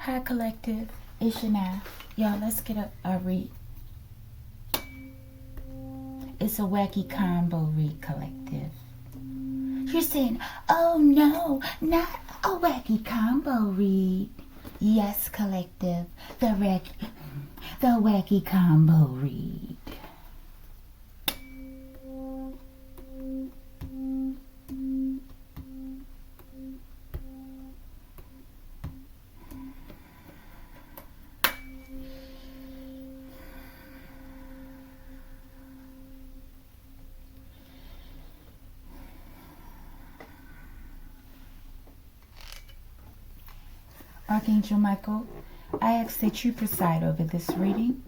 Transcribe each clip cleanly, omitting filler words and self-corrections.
Hi, collective. It's Shana. Y'all, let's get a read. It's a wacky combo read, collective. You're saying, oh no, not a wacky combo read. Yes, collective. The wacky combo read. Archangel Michael, I ask that you preside over this reading.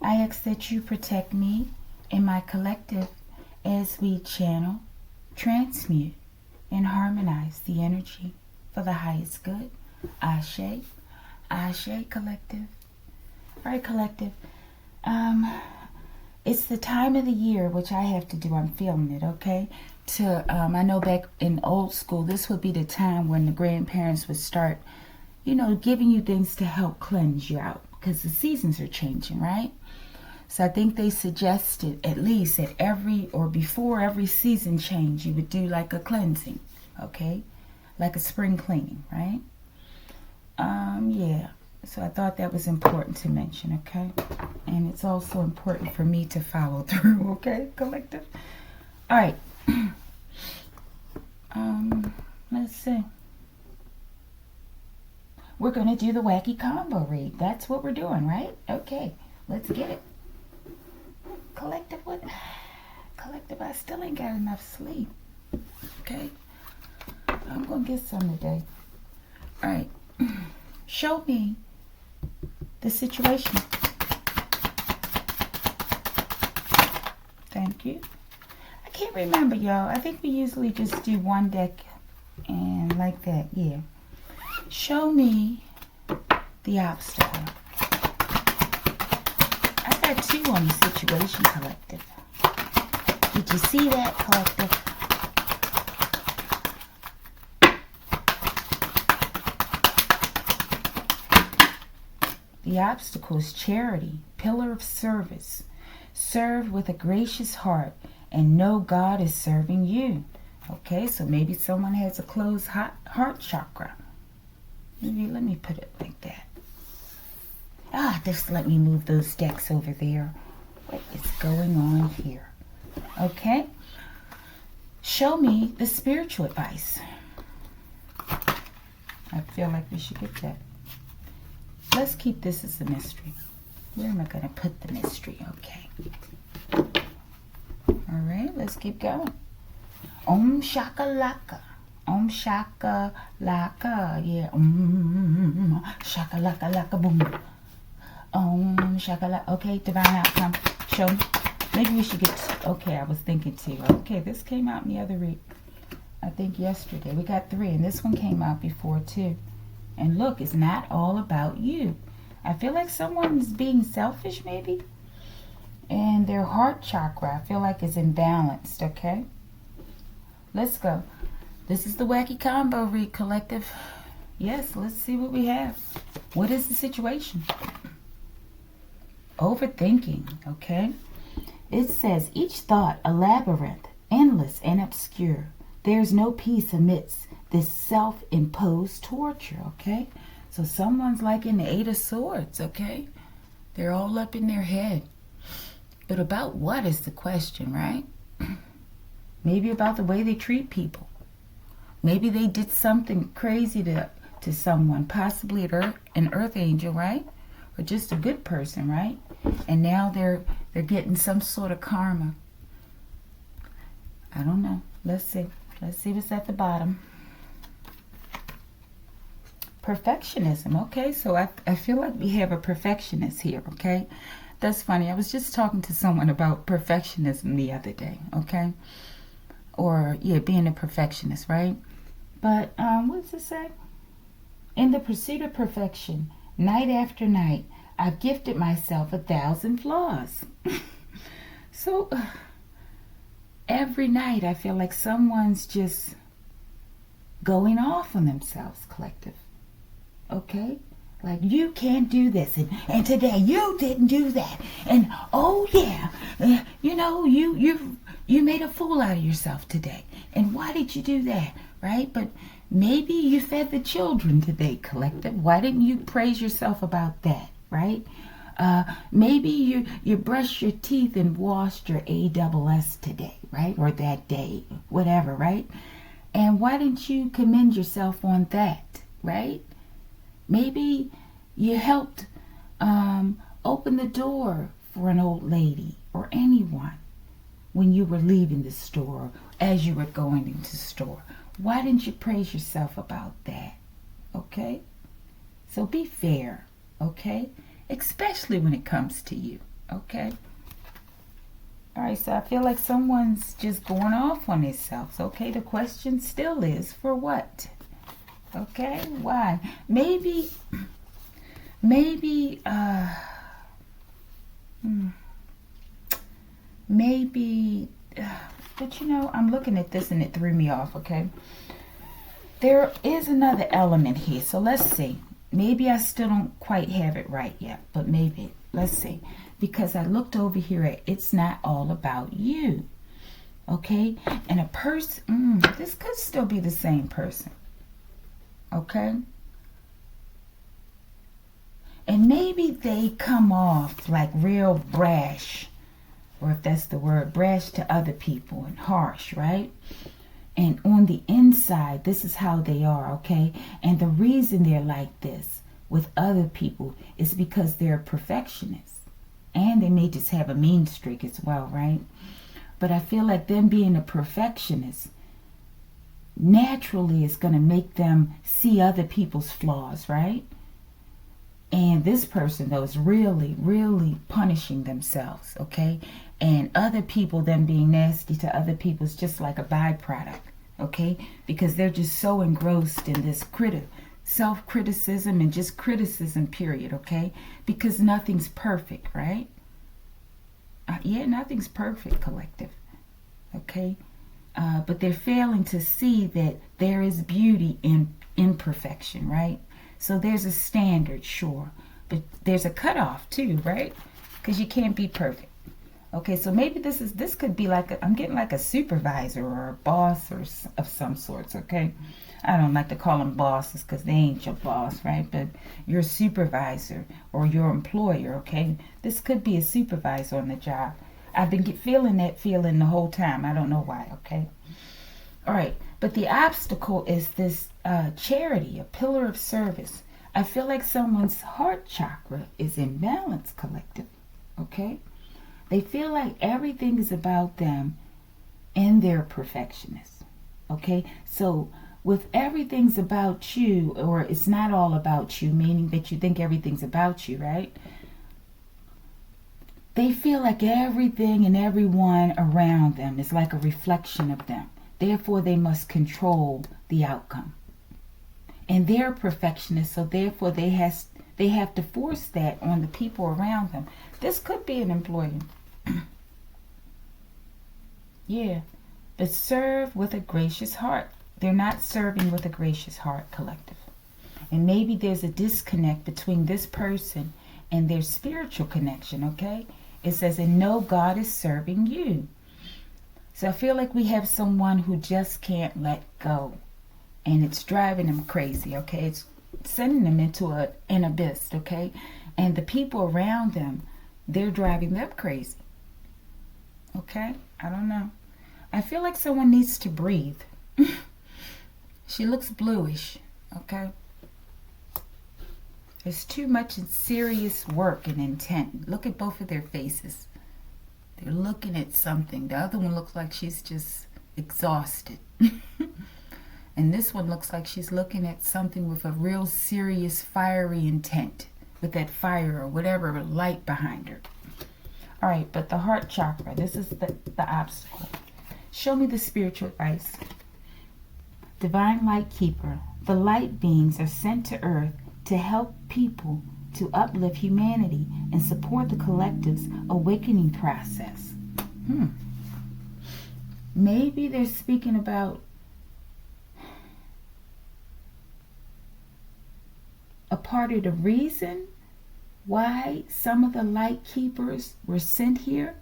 I ask that you protect me and my collective as we channel, transmute, and harmonize the energy for the highest good. Ashe, Ashe, collective. All right, collective. It's the time of the year, which I have to do. I'm feeling it, okay? I know back in old school, this would be the time when the grandparents would start, giving you things to help cleanse you out, because the seasons are changing, right? So I think they suggested at least at before every season change, you would do like a cleansing, okay? Like a spring cleaning, right? Yeah. So I thought that was important to mention, okay? And it's also important for me to follow through, okay, collective? All right. Let's see. We're going to do the wacky combo read. That's what we're doing, right? Okay, let's get it. Collective, what? Collective, I still ain't got enough sleep. Okay? I'm going to get some today. All right. Show me the situation. Thank you. I can't remember, y'all. I think we usually just do one deck and like that. Yeah. Show me the obstacle. I got two on the situation, collective. Did you see that, collective? The obstacle is charity, pillar of service. Serve with a gracious heart and know God is serving you. Okay, so maybe someone has a closed heart chakra. Maybe let me put it like that. Just let me move those decks over there. What is going on here? Okay. Show me the spiritual advice. I feel like we should get that. Let's keep this as a mystery. Where am I going to put the mystery? Okay. All right, let's keep going. Om shakalaka. Om shakalaka. Yeah. Shakalaka laka boom. Om shakalaka. Okay, divine outcome. Show me. Maybe we should get... Okay, I was thinking too. Okay, this came out in the other week. I think yesterday. We got 3, and this one came out before too. And look, it's not all about you. I feel like someone's being selfish, maybe. And their heart chakra, I feel like, is imbalanced, okay? Let's go. This is the wacky combo read, collective. Yes, let's see what we have. What is the situation? Overthinking, okay? It says, each thought a labyrinth, endless and obscure. There's no peace amidst this self-imposed torture, okay? So someone's like in the 8 of Swords, okay? They're all up in their head. But about what is the question, right? Maybe about the way they treat people. Maybe they did something crazy to someone, possibly an earth angel, right? Or just a good person, right? And now they're getting some sort of karma. I don't know. Let's see. Let's see what's at the bottom. Perfectionism. Okay, so I feel like we have a perfectionist here, okay? That's funny. I was just talking to someone about perfectionism the other day, okay? Or, yeah, being a perfectionist, right? But, what does it say? In the pursuit of perfection, night after night, I've gifted myself 1,000 flaws. So, every night I feel like someone's just going off on themselves, collective. Okay? Like, you can't do this, and today you didn't do that, and oh yeah, you know, you made a fool out of yourself today, and why did you do that, right? But maybe you fed the children today, collective. Why didn't you praise yourself about that, right? Maybe you brushed your teeth and washed your ASS today, right? Or that day, whatever, right? And why didn't you commend yourself on that, right? Maybe you helped open the door for an old lady or anyone when you were leaving the store, as you were going into the store. Why didn't you praise yourself about that? Okay? So be fair, okay? Especially when it comes to you, okay? All right, so I feel like someone's just going off on themselves, okay? The question still is, for what? Okay, why? Maybe, but you know, I'm looking at this and it threw me off, okay? There is another element here, so let's see. Maybe I still don't quite have it right yet, but maybe. Let's see. Because I looked over here at it's not all about you. Okay? And a person, this could still be the same person. Okay? And maybe they come off like real brash, or if that's the word, brash to other people and harsh, right? And on the inside, this is how they are, okay? And the reason they're like this with other people is because they're perfectionists. And they may just have a mean streak as well, right? But I feel like them being a perfectionist naturally is going to make them see other people's flaws, right? And this person, though, is really, really punishing themselves, okay? And other people, them being nasty to other people, is just like a byproduct, okay? Because they're just so engrossed in this self-criticism and just criticism, period, okay? Because nothing's perfect, right? Yeah, nothing's perfect, collective, okay? But they're failing to see that there is beauty in imperfection, right? So there's a standard, sure, but there's a cutoff too, right? Because you can't be perfect. Okay, so maybe this could be like I'm getting like a supervisor or a boss or of some sorts. Okay, I don't like to call them bosses because they ain't your boss, right? But your supervisor or your employer. Okay, this could be a supervisor on the job. I've been feeling that feeling the whole time. I don't know why. Okay, all right. But the obstacle is this charity, a pillar of service. I feel like someone's heart chakra is imbalanced, collective. Okay. They feel like everything is about them and they're perfectionists. Okay? So with everything's about you, or it's not all about you, meaning that you think everything's about you, right? They feel like everything and everyone around them is like a reflection of them. Therefore, they must control the outcome. And they're perfectionists, so therefore they have to force that on the people around them. This could be an employee. Yeah, but serve with a gracious heart. They're not serving with a gracious heart, collective. And maybe there's a disconnect between this person and their spiritual connection, okay? It says, and no, God is serving you. So I feel like we have someone who just can't let go. And it's driving them crazy, okay? It's sending them into an abyss, okay? And the people around them, they're driving them crazy. Okay? I don't know. I feel like someone needs to breathe. She looks bluish. Okay? There's too much serious work and intent. Look at both of their faces. They're looking at something. The other one looks like she's just exhausted. And this one looks like she's looking at something with a real serious fiery intent. With that fire or whatever light behind her. All right, but the heart chakra, this is the obstacle. Show me the spiritual advice. Divine light keeper, the light beings are sent to earth to help people, to uplift humanity and support the collective's awakening process. Maybe they're speaking about a part of the reason why some of the light keepers were sent here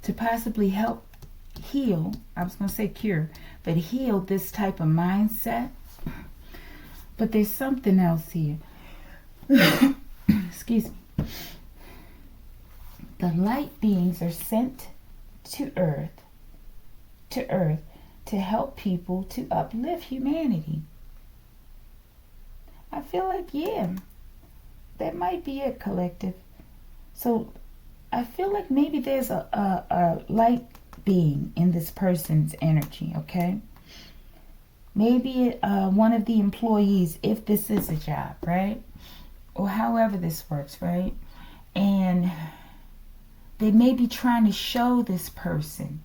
to possibly help heal, I was going to say cure, but heal this type of mindset. But there's something else here. Excuse me. The light beings are sent to earth to help people, to uplift humanity. I feel like, yeah, that might be it, collective. So I feel like maybe there's a light being in this person's energy, okay? Maybe one of the employees, if this is a job, right? Or however this works, right? And they may be trying to show this person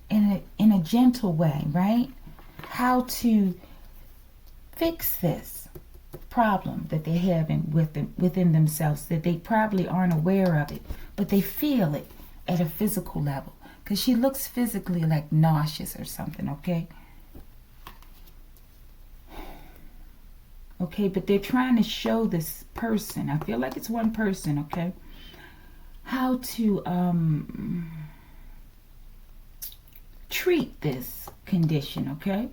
in a gentle way, right? How to fix this problem that they're having within themselves, that they probably aren't aware of it, but they feel it at a physical level. Because she looks physically like nauseous or something, okay? Okay, but they're trying to show this person, I feel like it's one person, okay, how to treat this condition, okay?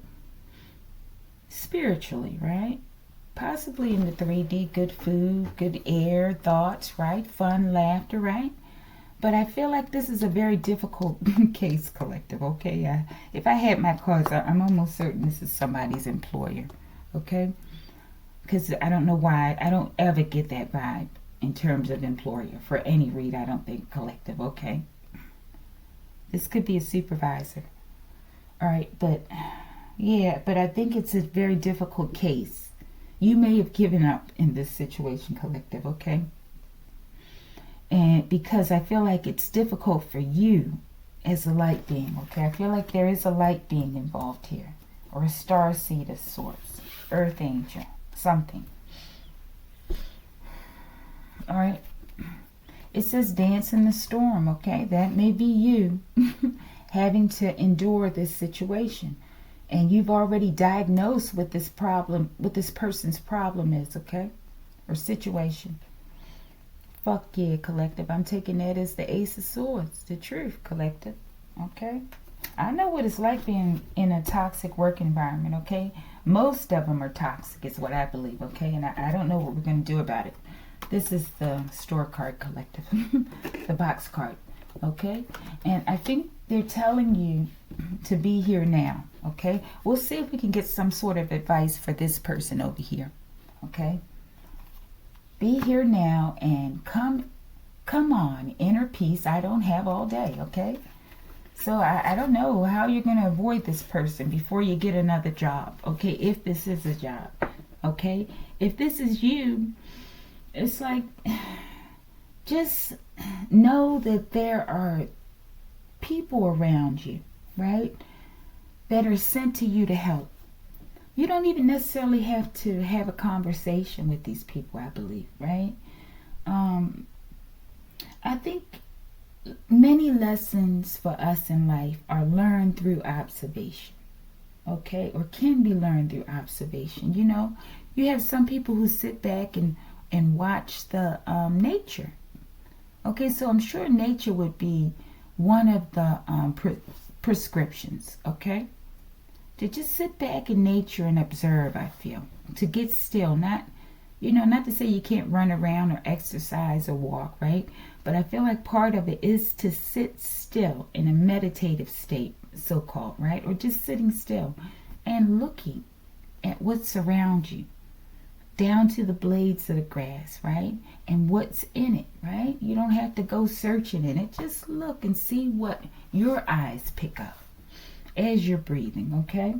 Spiritually, right? Possibly in the 3D, good food, good air, thoughts, right? Fun, laughter, right? But I feel like this is a very difficult case, collective, okay? If I had my cards, I'm almost certain this is somebody's employer, okay? Because I don't know why. I don't ever get that vibe in terms of employer for any read, I don't think, collective, okay? This could be a supervisor. All right, but yeah, but I think it's a very difficult case. You may have given up in this situation, collective, okay? And because I feel like it's difficult for you as a light being, okay? I feel like there is a light being involved here, or a star seed of sorts, earth angel, something. All right. It says dance in the storm, okay? That may be you having to endure this situation. And you've already diagnosed what this problem, what this person's problem is, okay? Or situation. Fuck yeah, collective. I'm taking that as the Ace of Swords. The truth, collective. Okay? I know what it's like being in a toxic work environment, okay? Most of them are toxic is what I believe, okay? And I don't know what we're going to do about it. This is the store card, collective. The box card, okay? And I think they're telling you to be here now, okay? We'll see if we can get some sort of advice for this person over here, okay? Be here now and come on, inner peace I don't have all day, okay? So I don't know how you're going to avoid this person before you get another job, okay? If this is a job, okay? If this is you, it's like, just know that there are people around you, right? That are sent to you to help. You don't even necessarily have to have a conversation with these people, I believe, right? I think many lessons for us in life are learned through observation, okay? Or can be learned through observation. You know, you have some people who sit back and watch the nature. Okay, so I'm sure nature would be one of the prescriptions, okay? To just sit back in nature and observe, I feel. To get still, not to say you can't run around or exercise or walk, right? But I feel like part of it is to sit still in a meditative state, so-called, right? Or just sitting still and looking at what's around you, down to the blades of the grass, right? And what's in it, right? You don't have to go searching in it. Just look and see what your eyes pick up as you're breathing, okay?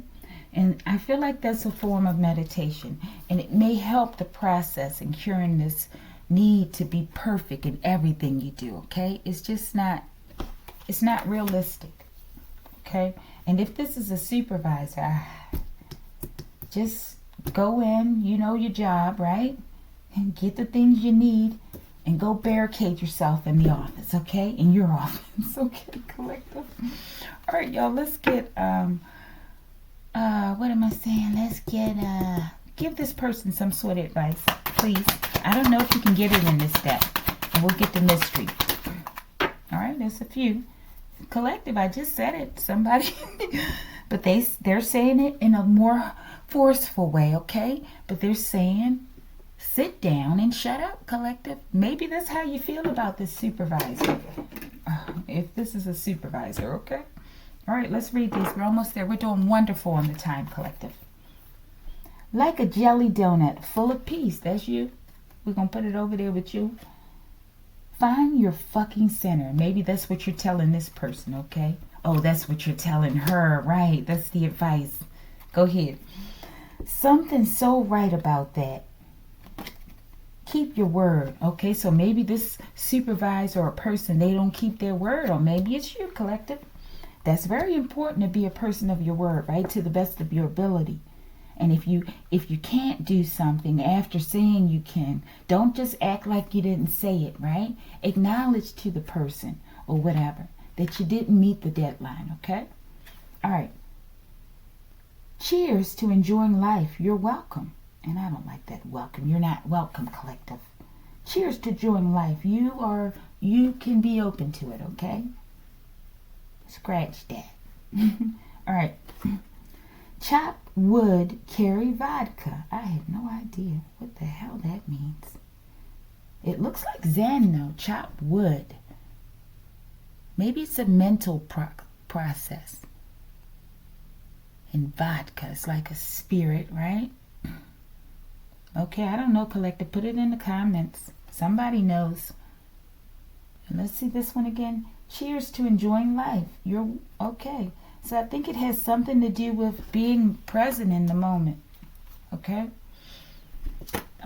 And I feel like that's a form of meditation, and it may help the process in curing this need to be perfect in everything you do, okay? It's just not, it's not realistic, okay? And if this is a supervisor, just go in, you know your job, right? And get the things you need and go barricade yourself in the office, okay? In your office, okay, collective? All right, y'all, let's get, what am I saying? Let's get, give this person some sort of advice. please. I don't know if you can get it in this deck. And we'll get the mystery. All right, there's a few. Collective, I just said it. Somebody. But they're saying it in a more forceful way, okay? But they're saying, sit down and shut up, collective. Maybe that's how you feel about this supervisor. If this is a supervisor, okay? All right, let's read these. We're almost there. We're doing wonderful on the time, collective. Like a jelly donut full of peace. That's you. We're going to put it over there with you. Find your fucking center. Maybe that's what you're telling this person, okay? Oh, that's what you're telling her, right? That's the advice. Go ahead. Something's so right about that. Keep your word, okay? So maybe this supervisor or person, they don't keep their word, or maybe it's you, collective. That's very important to be a person of your word, right? To the best of your ability. And if you can't do something after saying you can, don't just act like you didn't say it, right? Acknowledge to the person or whatever that you didn't meet the deadline, okay? All right. Cheers to enjoying life. You're welcome. And I don't like that welcome. You're not welcome, collective. Cheers to enjoying life. You can be open to it, okay? Scratch that. All right. Chop wood, carry vodka. I have no idea what the hell that means. It looks like Zen, though. Chop wood. Maybe it's a mental process. And vodka is like a spirit, right? Okay, I don't know, collective. Put it in the comments. Somebody knows. And let's see this one again. Cheers to enjoying life. You're okay. So I think it has something to do with being present in the moment. Okay?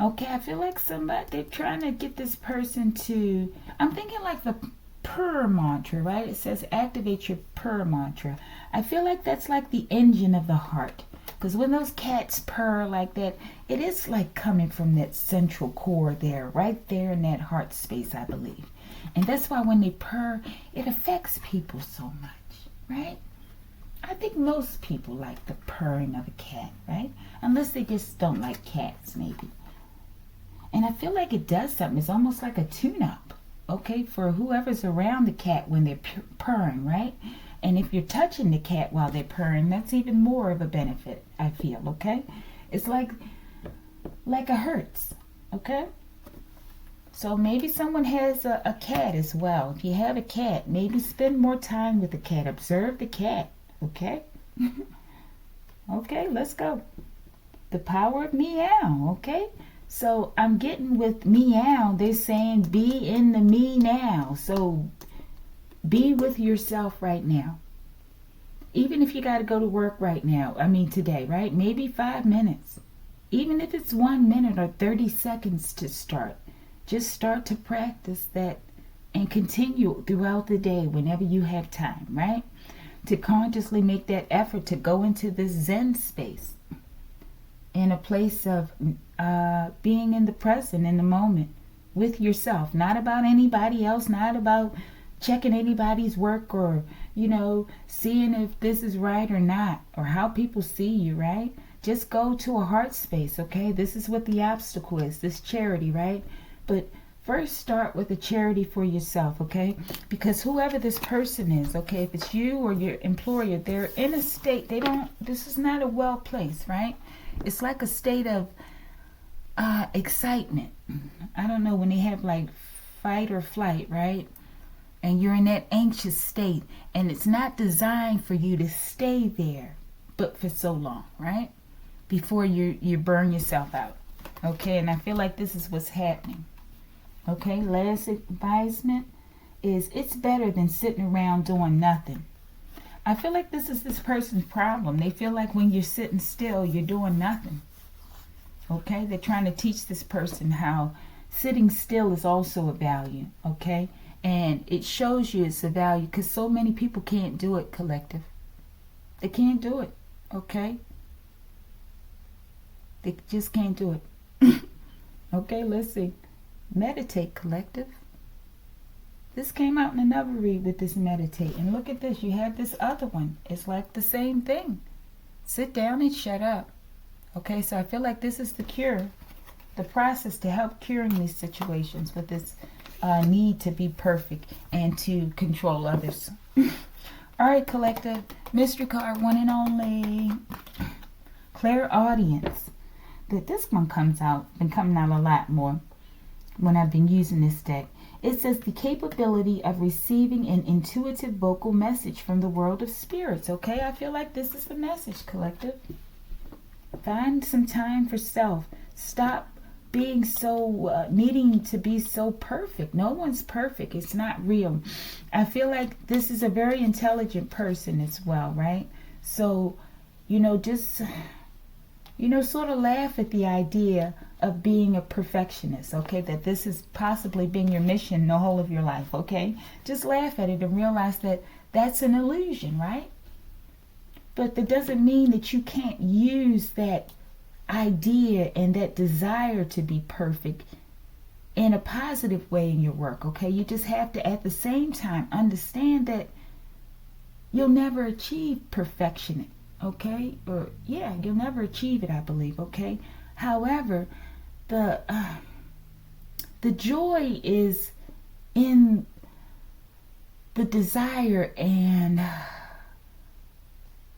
Okay, I feel like they're trying to get this person to, I'm thinking like the purr mantra, right? It says activate your purr mantra. I feel like that's like the engine of the heart. Because when those cats purr like that, it is like coming from that central core there, right there in that heart space, I believe. And that's why when they purr, it affects people so much, right? I think most people like the purring of a cat, right? Unless they just don't like cats, maybe. And I feel like it does something. It's almost like a tune-up, okay, for whoever's around the cat when they're purring, right? And if you're touching the cat while they're purring, that's even more of a benefit, I feel, okay? It's like a hertz, okay? So maybe someone has a cat as well. If you have a cat, maybe spend more time with the cat. Observe the cat, okay? Okay, let's go. The power of meow, okay? So I'm getting with meow, they're saying be in the me now. So be with yourself right now. Even if you got to go to work right now, today, right? Maybe 5 minutes. Even if it's 1 minute or 30 seconds to start. Just start to practice that and continue throughout the day whenever you have time, right? To consciously make that effort to go into this Zen space. In a place of being in the present, in the moment, with yourself. Not about anybody else, not about checking anybody's work or, seeing if this is right or not, or how people see you, right? Just go to a heart space, okay? This is what the obstacle is, this charity, right? But first start with a charity for yourself, okay? Because whoever this person is, okay, if it's you or your employer, they're in a state, this is not a well place, right? It's like a state of excitement. I don't know, when they have like fight or flight, right? And you're in that anxious state, and it's not designed for you to stay there, but for so long, right? Before you burn yourself out, okay? And I feel like this is what's happening, okay? Last advisement is it's better than sitting around doing nothing. I feel like this is this person's problem. They feel like when you're sitting still, you're doing nothing, okay? They're trying to teach this person how sitting still is also a value, okay? And it shows you it's a value because so many people can't do it, collective. They can't do it, okay? They just can't do it. Okay, let's see. Meditate, collective. This came out in another read with this meditate. And look at this. You have this other one. It's like the same thing. Sit down and shut up. Okay, so I feel like this is the cure. the process to help curing these situations with this need to be perfect and to control others. All right, collective. Mystery card, one and only. Clairaudience. This one comes out, been coming out a lot more when I've been using this deck. It says the capability of receiving an intuitive vocal message from the world of spirits. Okay, I feel like this is the message, collective. Find some time for self. Stop being so needing to be so perfect. No one's perfect. It's not real. I feel like this is a very intelligent person as well, right? So, just sort of laugh at the idea of being a perfectionist, okay? That this is possibly being your mission the whole of your life, okay? Just laugh at it and realize that that's an illusion, right? But that doesn't mean that you can't use that idea and that desire to be perfect in a positive way in your work, okay? You just have to, at the same time, understand that you'll never achieve perfection, okay? Or, yeah, you'll never achieve it, I believe, okay? However, the joy is in the desire and...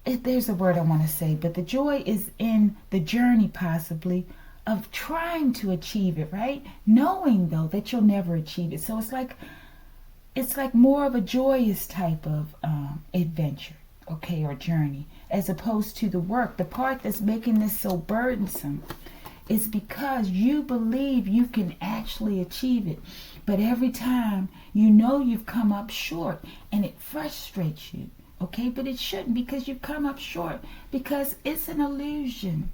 there's a word I want to say, but the joy is in the journey, possibly, of trying to achieve it, right? Knowing, though, that you'll never achieve it. So it's like more of a joyous type of adventure, okay, or journey, as opposed to the work. The part that's making this so burdensome is because you believe you can actually achieve it. But every time you've come up short, and it frustrates you. Okay, but it shouldn't, because you've come up short, because it's an illusion.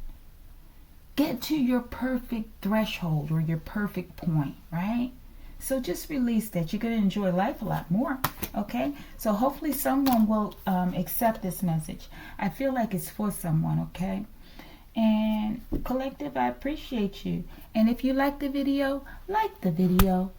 Get to your perfect threshold or your perfect point, right? So just release that. You're going to enjoy life a lot more, okay? So hopefully someone will accept this message. I feel like it's for someone, okay? And collective, I appreciate you. And if you like the video, like the video.